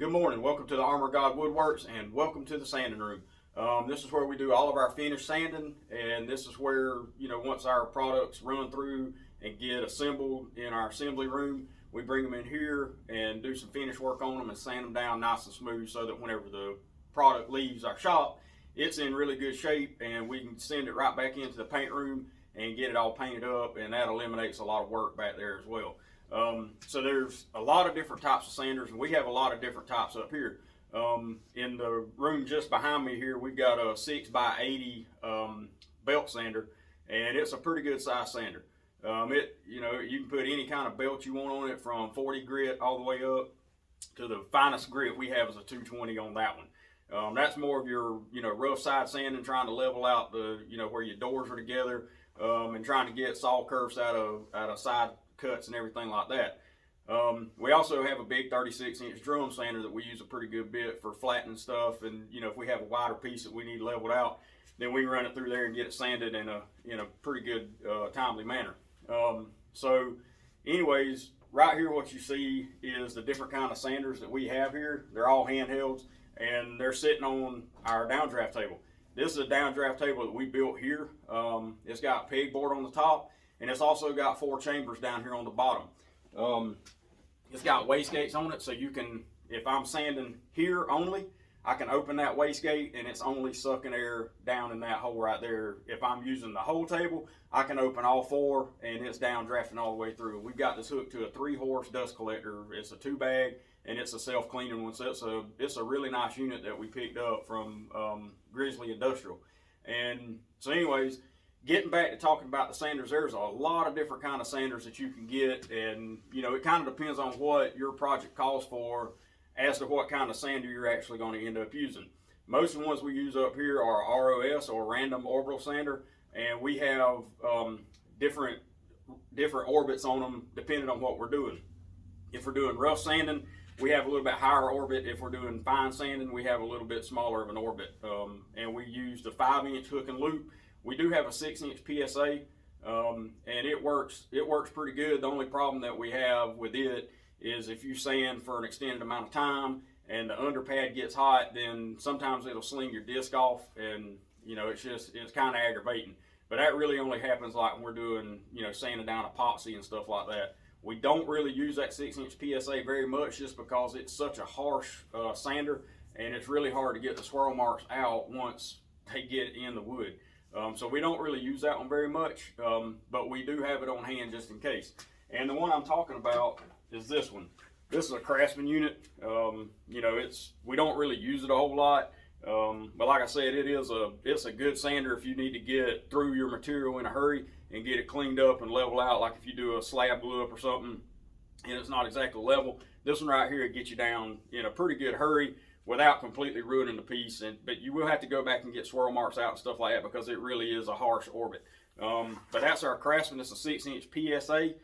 Good morning. Welcome to the Armor God Woodworks and welcome to the sanding room. This is where we do all of our finish sanding, and this is where, once our products run through and get assembled in our assembly room, we bring them in here and do some finish work on them and sand them down nice and smooth so that whenever the product leaves our shop, it's in really good shape and we can send it right back into the paint room and get it all painted up, and that eliminates a lot of work back there as well. So there's a lot of different types of sanders, and we have a lot of different types up here. In the room just behind me here, we've got a 6x80 belt sander, and it's a pretty good size sander. You can put any kind of belt you want on it, from 40 grit all the way up to the finest grit we have is a 220 on that one. That's more of your, rough side sanding, trying to level out the, where your doors are together, and trying to get saw curves out of side cuts and everything like that. We also have a big 36-inch drum sander that we use a pretty good bit for flattening stuff, and if we have a wider piece that we need leveled out, then we can run it through there and get it sanded in a pretty good timely manner. So anyways, right here what you see is the different kind of sanders that we have here. They're all handhelds, and they're sitting on our downdraft table. This is a downdraft table that we built here. It's got pegboard on the top, and it's also got 4 chambers down here on the bottom. It's got wastegates on it, so you can, if I'm sanding here only, I can open that wastegate and it's only sucking air down in that hole right there. If I'm using the whole table, I can open all 4 and it's downdrafting all the way through. We've got this hooked to a 3-horse dust collector. It's a 2-bag and it's a self-cleaning one, so it's a really nice unit that we picked up from Grizzly Industrial. And so anyways, getting back to talking about the sanders, there's a lot of different kind of sanders that you can get, and it kind of depends on what your project calls for as to what kind of sander you're actually going to end up using. Most of the ones we use up here are ROS, or random orbital sander, and we have different orbits on them depending on what we're doing. If we're doing rough sanding, we have a little bit higher orbit. If we're doing fine sanding, we have a little bit smaller of an orbit, and we use the 5-inch hook and loop. We do have a 6-inch PSA, and it works pretty good. The only problem that we have with it is if you sand for an extended amount of time and the underpad gets hot, then sometimes it'll sling your disc off, and it's kind of aggravating. But that really only happens like when we're doing sanding down epoxy and stuff like that. We don't really use that 6-inch PSA very much, just because it's such a harsh sander, and it's really hard to get the swirl marks out once they get in the wood. So we don't really use that one very much, but we do have it on hand just in case. And the one I'm talking about is this one. This is a Craftsman unit. We don't really use it a whole lot, but like I said, it's a good sander if you need to get through your material in a hurry and get it cleaned up and level out, like if you do a slab glue up or something and it's not exactly level. This one right here will get you down in a pretty good hurry without completely ruining the piece, but you will have to go back and get swirl marks out and stuff like that, because it really is a harsh orbit. But that's our Craftsman. It's a 6-inch PSA.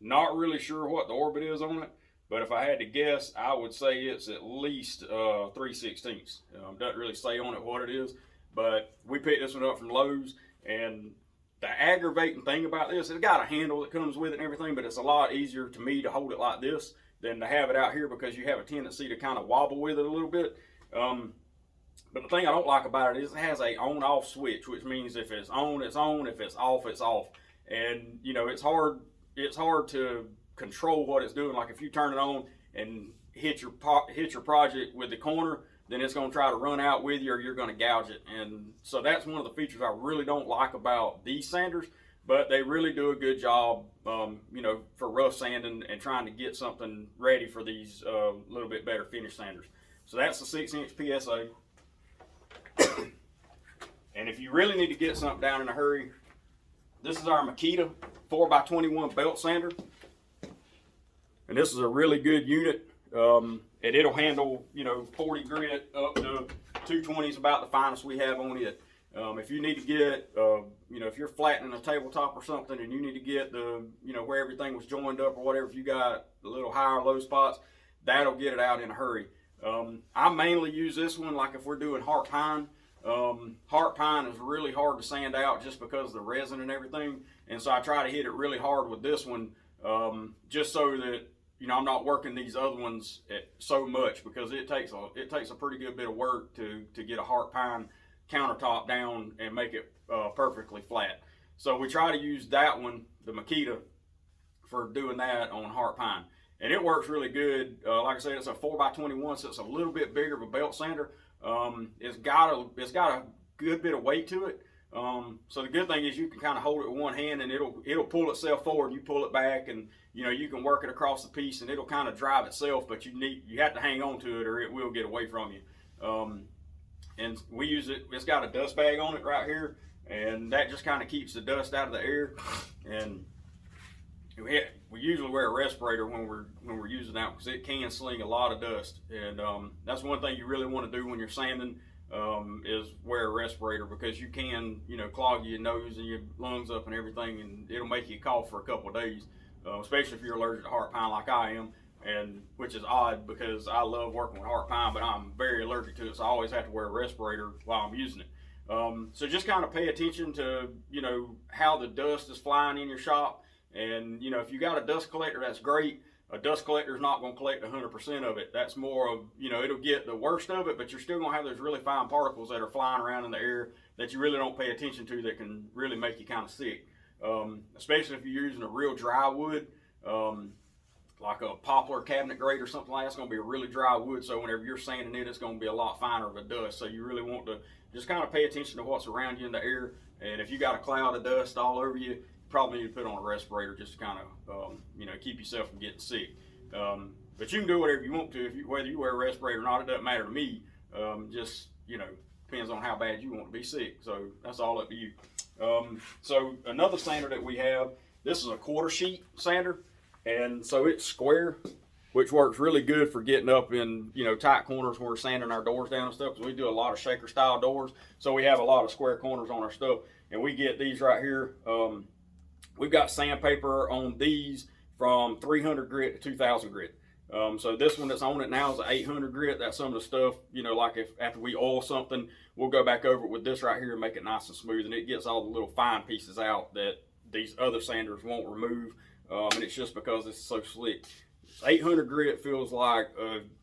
Not really sure what the orbit is on it, but if I had to guess, I would say it's at least 3/16. Doesn't really say on it what it is, but we picked this one up from Lowe's, and the aggravating thing about this, it's got a handle that comes with it and everything, but it's a lot easier to me to hold it like this than to have it out here, because you have a tendency to kind of wobble with it a little bit. But the thing I don't like about it is it has a on-off switch, which means if it's on, it's on. If it's off, it's off. And it's hard to control what it's doing. Like if you turn it on and hit your project with the corner, then it's going to try to run out with you, or you're going to gouge it. And so that's one of the features I really don't like about these sanders. But they really do a good job, for rough sanding and trying to get something ready for these little bit better finish sanders. So that's the 6-inch PSA. And if you really need to get something down in a hurry, this is our Makita 4x21 belt sander. And this is a really good unit. And it'll handle, 40 grit up to 220 is about the finest we have on it. If you need to get, if you're flattening a tabletop or something and you need to get the, where everything was joined up or whatever, if you got a little high or low spots, that'll get it out in a hurry. I mainly use this one like if we're doing heart pine. Heart pine is really hard to sand out just because of the resin and everything. And so I try to hit it really hard with this one, just so that, I'm not working these other ones so much because it takes a pretty good bit of work to get a heart pine countertop down and make it perfectly flat. So we try to use that one, the Makita, for doing that on heart pine, and it works really good. Like I said, it's a 4x21, so it's a little bit bigger of a belt sander. It's got a good bit of weight to it. So the good thing is you can kind of hold it with one hand and it'll pull itself forward. You pull it back and you can work it across the piece and it'll kind of drive itself, but you have to hang on to it or it will get away from you. And we use it, it's got a dust bag on it right here, and that just kind of keeps the dust out of the air. And we usually wear a respirator when we're using that because it can sling a lot of dust. And that's one thing you really want to do when you're sanding. Is wear a respirator because you can, clog your nose and your lungs up and everything, and it'll make you cough for a couple of days, especially if you're allergic to heart pine like I am, and which is odd because I love working with heart pine, but I'm very allergic to it, so I always have to wear a respirator while I'm using it. So just kind of pay attention to, how the dust is flying in your shop, and, if you got a dust collector, that's great. A dust collector is not going to collect 100% of it. That's more of, it'll get the worst of it, but you're still going to have those really fine particles that are flying around in the air that you really don't pay attention to that can really make you kind of sick. Especially if you're using a real dry wood, like a poplar cabinet grate or something like that. It's going to be a really dry wood, so whenever you're sanding it, it's going to be a lot finer of a dust. So you really want to just kind of pay attention to what's around you in the air. And if you got a cloud of dust all over you, probably need to put on a respirator just to kind of, keep yourself from getting sick. But you can do whatever you want to. Whether you wear a respirator or not, it doesn't matter to me. Just, depends on how bad you want to be sick. So that's all up to you. So another sander that we have, this is a quarter sheet sander. And so it's square, which works really good for getting up in, tight corners when we're sanding our doors down and stuff. Because we do a lot of shaker style doors. So we have a lot of square corners on our stuff. And we get these right here. We've got sandpaper on these from 300 grit to 2,000 grit. So this one that's on it now is an 800 grit. That's some of the stuff, like if after we oil something, we'll go back over it with this right here and make it nice and smooth. And it gets all the little fine pieces out that these other sanders won't remove. And it's just because it's so slick. 800 grit feels like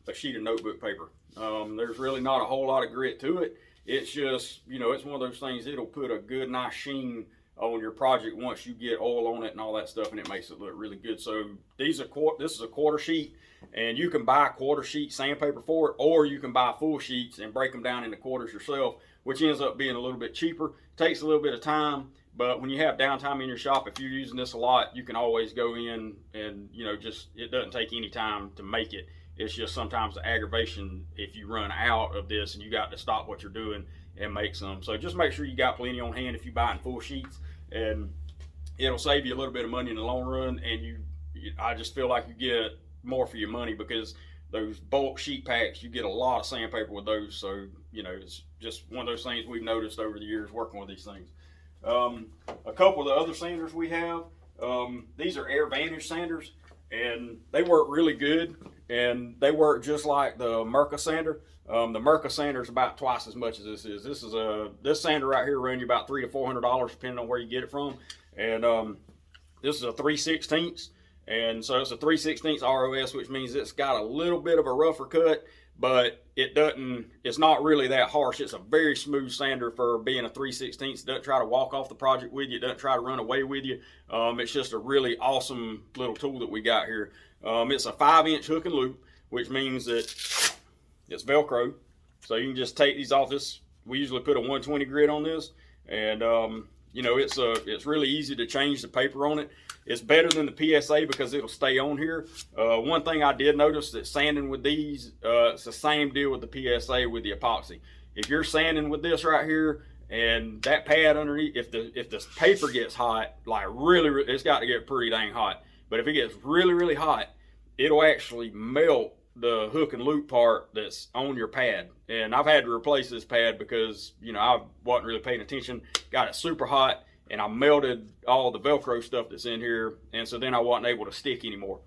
a sheet of notebook paper. There's really not a whole lot of grit to it. It's just, it's one of those things, it'll put a good, nice sheen on your project once you get oil on it and all that stuff, and it makes it look really good. So this is a quarter sheet, and you can buy quarter sheet sandpaper for it, or you can buy full sheets and break them down into quarters yourself, which ends up being a little bit cheaper. Takes a little bit of time, but when you have downtime in your shop, if you're using this a lot, you can always go in and, it doesn't take any time to make it. It's just sometimes the aggravation if you run out of this and you got to stop what you're doing and make some. So just make sure you got plenty on hand if you're buying full sheets, and it'll save you a little bit of money in the long run. And I just feel like you get more for your money because those bulk sheet packs, you get a lot of sandpaper with those. So, it's just one of those things we've noticed over the years working with these things. A couple of the other sanders we have, these are Air Vantage sanders, and they work really good, and they work just like the Mirka sander. The Mirka sander is about twice as much as this is. This sander right here run you about $300 to $400 depending on where you get it from. And this is a 3/16, and so it's a 3/16 ROS, which means it's got a little bit of a rougher cut, but it's not really that harsh. It's a very smooth sander for being a 3/16. It doesn't try to walk off the project with you. It doesn't try to run away with you. It's just a really awesome little tool that we got here. It's a 5-inch hook and loop, which means that it's Velcro. So you can just take these off. We usually put a 120 grit on this, and it's really easy to change the paper on it. It's better than the PSA because it'll stay on here. One thing I did notice that sanding with these, it's the same deal with the PSA with the epoxy. If you're sanding with this right here and that pad underneath, if the paper gets hot, like really, it's got to get pretty dang hot. But if it gets really, really hot, it'll actually melt the hook and loop part that's on your pad. And I've had to replace this pad because, I wasn't really paying attention, got it super hot, and I melted all the Velcro stuff that's in here, and so then I wasn't able to stick anymore.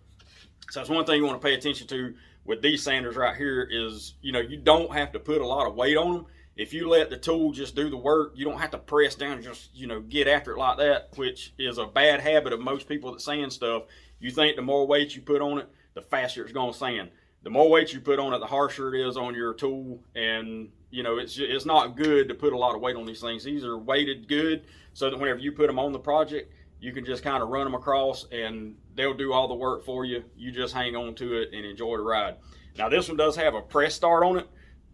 So that's one thing you want to pay attention to with these sanders right here is, you don't have to put a lot of weight on them. If you let the tool just do the work, you don't have to press down and just, get after it like that, which is a bad habit of most people that sand stuff. You think the more weight you put on it, the faster it's going to sand. The more weight you put on it, the harsher it is on your tool, and it's not good to put a lot of weight on these things. These are weighted good so that whenever you put them on the project, you can just kind of run them across and they'll do all the work for you. You just hang on to it and enjoy the ride. Now this one does have a press start on it,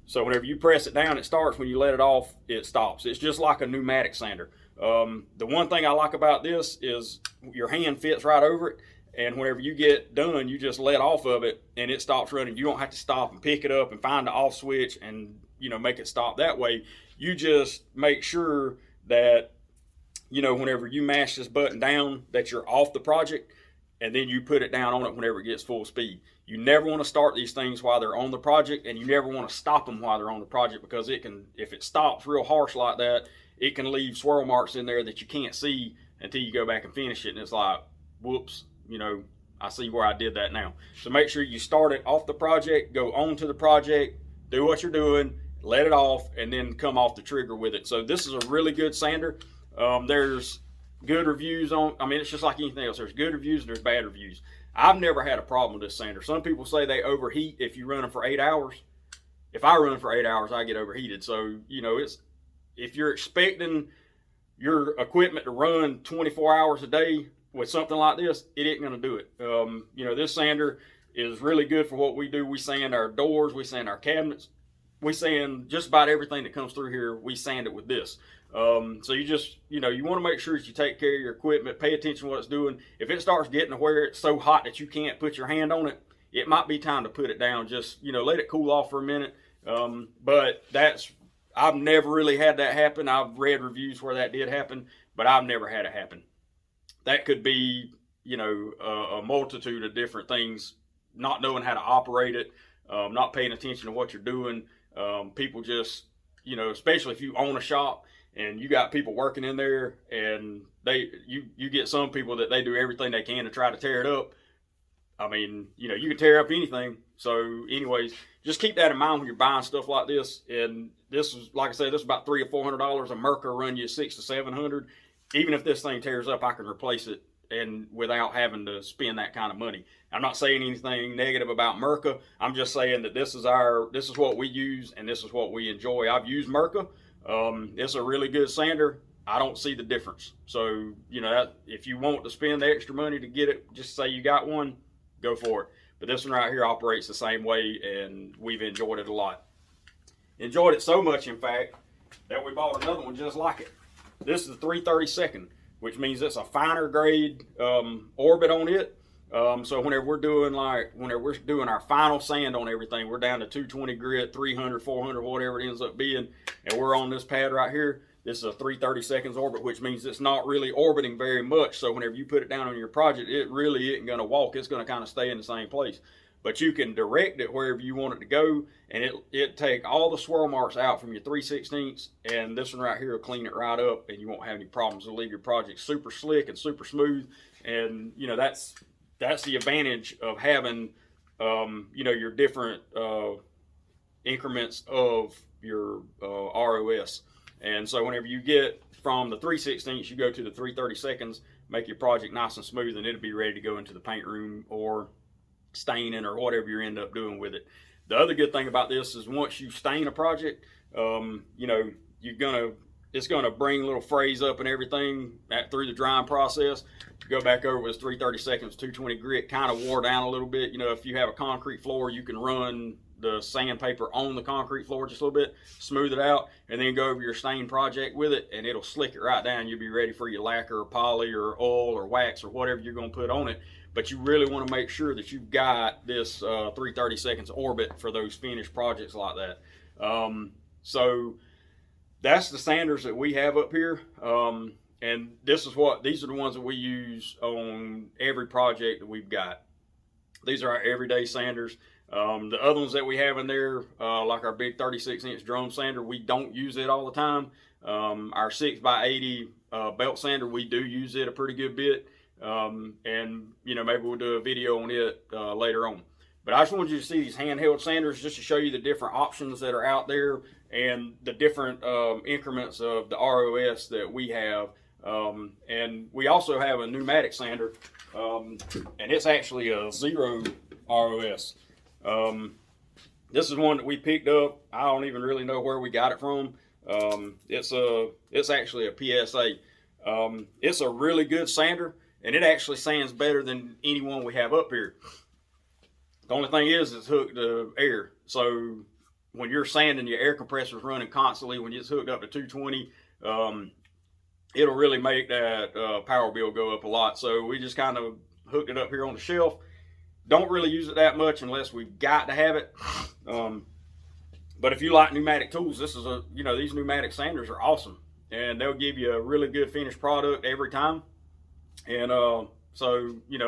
so whenever you press it down, it starts. When you let it off, it stops. It's just like a pneumatic sander. The one thing I like about this is your hand fits right over it, and whenever you get done, you just let off of it and it stops running. You don't have to stop and pick it up and find the off switch and make it stop that way. You just make sure that whenever you mash this button down that you're off the project, and then you put it down on it whenever it gets full speed. You never want to start these things while they're on the project, and you never want to stop them while they're on the project, because if it stops real harsh like that, it can leave swirl marks in there that you can't see until you go back and finish it, and it's like, whoops, I see where I did that now. So make sure you start it off the project, go on to the project, do what you're doing, let it off, and then come off the trigger with it. So this is a really good sander. There's good reviews on, it's just like anything else. There's good reviews and there's bad reviews. I've never had a problem with this sander. Some people say they overheat if you run them for 8 hours. If I run for 8 hours, I get overheated. So, if you're expecting your equipment to run 24 hours a day with something like this, it ain't going to do it. This sander is really good for what we do. We sand our doors, we sand our cabinets, we sand just about everything that comes through here. We sand it with this. So you just, you want to make sure that you take care of your equipment, pay attention to what it's doing. If it starts getting to where it's so hot that you can't put your hand on it, it might be time to put it down. Just, let it cool off for a minute. But I've never really had that happen. I've read reviews where that did happen, but I've never had it happen. That could be, a multitude of different things, not knowing how to operate it, not paying attention to what you're doing. People just, especially if you own a shop and you got people working in there, and you get some people that they do everything they can to try to tear it up. You can tear up anything. So anyways, just keep that in mind when you're buying stuff like this. And this is, like I said, this is about $300 or $400. A Merca run you $600 to $700. Even if this thing tears up, I can replace it and without having to spend that kind of money. I'm not saying anything negative about Merca. I'm just saying that this is what we use and this is what we enjoy. I've used Merca. It's a really good sander. I don't see the difference. So, if you want to spend the extra money to get it, just say you got one, go for it. But this one right here operates the same way, and we've enjoyed it a lot. Enjoyed it so much, in fact, that we bought another one just like it. This is the 332nd, which means it's a finer grade orbit on it. So whenever we're doing our final sand on everything, we're down to 220 grit, 300, 400, whatever it ends up being, and we're on this pad right here. This is a 332nd orbit, which means it's not really orbiting very much. So whenever you put it down on your project, it really isn't going to walk. It's going to kind of stay in the same place. But you can direct it wherever you want it to go, and it take all the swirl marks out from your 3/16, and this one right here will clean it right up, and you won't have any problems. It'll leave your project super slick and super smooth, and that's the advantage of having your different increments of your ROS. And so whenever you get from the 3/16, you go to the 332nd, make your project nice and smooth, and it'll be ready to go into the paint room or staining or whatever you end up doing with it. The other good thing about this is once you stain a project, it's gonna bring little frays up and everything through the drying process. Go back over with 332nd, 220 grit, kind of wore down a little bit. If you have a concrete floor, you can run the sandpaper on the concrete floor just a little bit, smooth it out, and then go over your stain project with it, and it'll slick it right down. You'll be ready for your lacquer or poly or oil or wax or whatever you're going to put on it. But you really want to make sure that you've got this 332nd orbit for those finished projects like that. So that's the sanders that we have up here. And these are the ones that we use on every project that we've got. These are our everyday sanders. The other ones that we have in there, like our big 36-inch drum sander, we don't use it all the time. Our 6x80 belt sander, we do use it a pretty good bit. And maybe we'll do a video on it later on. But I just wanted you to see these handheld sanders just to show you the different options that are out there and the different increments of the ROS that we have. And we also have a pneumatic sander, and it's actually a 0 ROS. This is one that we picked up. I don't even really know where we got it from. It's actually a PSA. It's a really good sander, and it actually sands better than any one we have up here. The only thing is it's hooked to air. So when you're sanding, your air compressor's running constantly. When it's hooked up to 220, it'll really make that power bill go up a lot. So we just kind of hooked it up here on the shelf. Don't really use it that much unless we've got to have it. But if you like pneumatic tools, this is these pneumatic sanders are awesome, and they'll give you a really good finished product every time. And and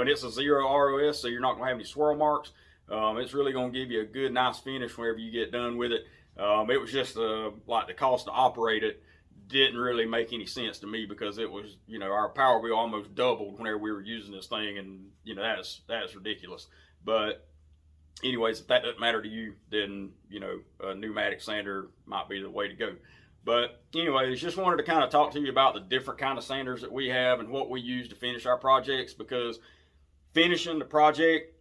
it's a 0 ROS, so you're not gonna have any swirl marks. It's really gonna give you a good, nice finish whenever you get done with it. It was just like the cost to operate it didn't really make any sense to me, because it was, our power bill almost doubled whenever we were using this thing, and that's ridiculous. But anyways, if that doesn't matter to you, then a pneumatic sander might be the way to go. But anyways, just wanted to kind of talk to you about the different kind of sanders that we have and what we use to finish our projects, because finishing the project,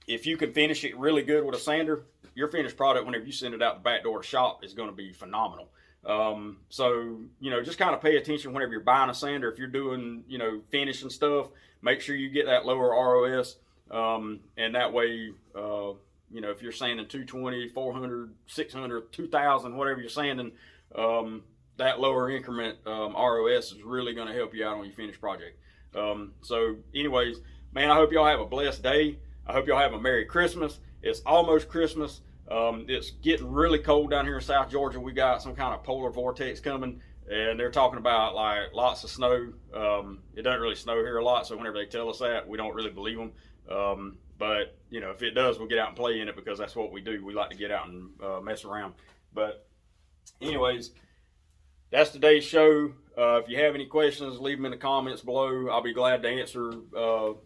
if you can finish it really good with a sander, your finished product, whenever you send it out the back door to shop, is going to be phenomenal. Just kind of pay attention whenever you're buying a sander. If you're doing, finishing stuff, make sure you get that lower ROS. And that way, if you're sanding 220, 400, 600, 2000, whatever you're sanding, that lower increment ROS is really going to help you out on your finished project. Anyways, man, I hope y'all have a blessed day. I hope y'all have a Merry Christmas. It's almost Christmas. It's getting really cold down here in South Georgia. We got some kind of polar vortex coming, and they're talking about like lots of snow. It doesn't really snow here a lot, so whenever they tell us that, we don't really believe them. But if it does, we'll get out and play in it, because that's what we do. We like to get out and mess around. But anyways, that's today's show. If you have any questions, leave them in the comments below. I'll be glad to answer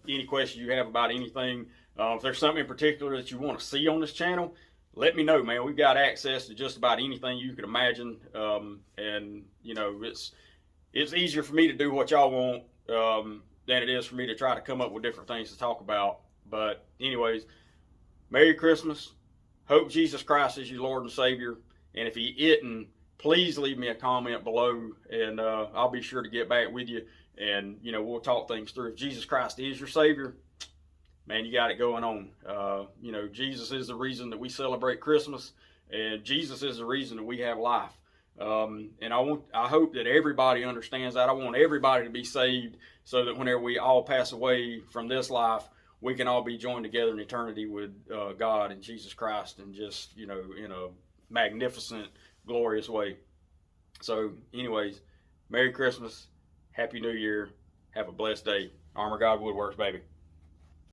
any questions you have about anything. If there's something in particular that you want to see on this channel, let me know, man. We've got access to just about anything you could imagine. It's easier for me to do what y'all want than it is for me to try to come up with different things to talk about. But anyways, Merry Christmas. Hope Jesus Christ is your Lord and Savior. And if he isn't, please leave me a comment below, and I'll be sure to get back with you, and we'll talk things through. If Jesus Christ is your Savior, man, you got it going on. Jesus is the reason that we celebrate Christmas, and Jesus is the reason that we have life. And I hope that everybody understands that. I want everybody to be saved, so that whenever we all pass away from this life, we can all be joined together in eternity with God and Jesus Christ, and just in a magnificent, glorious way. So anyways, Merry Christmas, Happy New Year, have a blessed day. Armor God Woodworks, baby.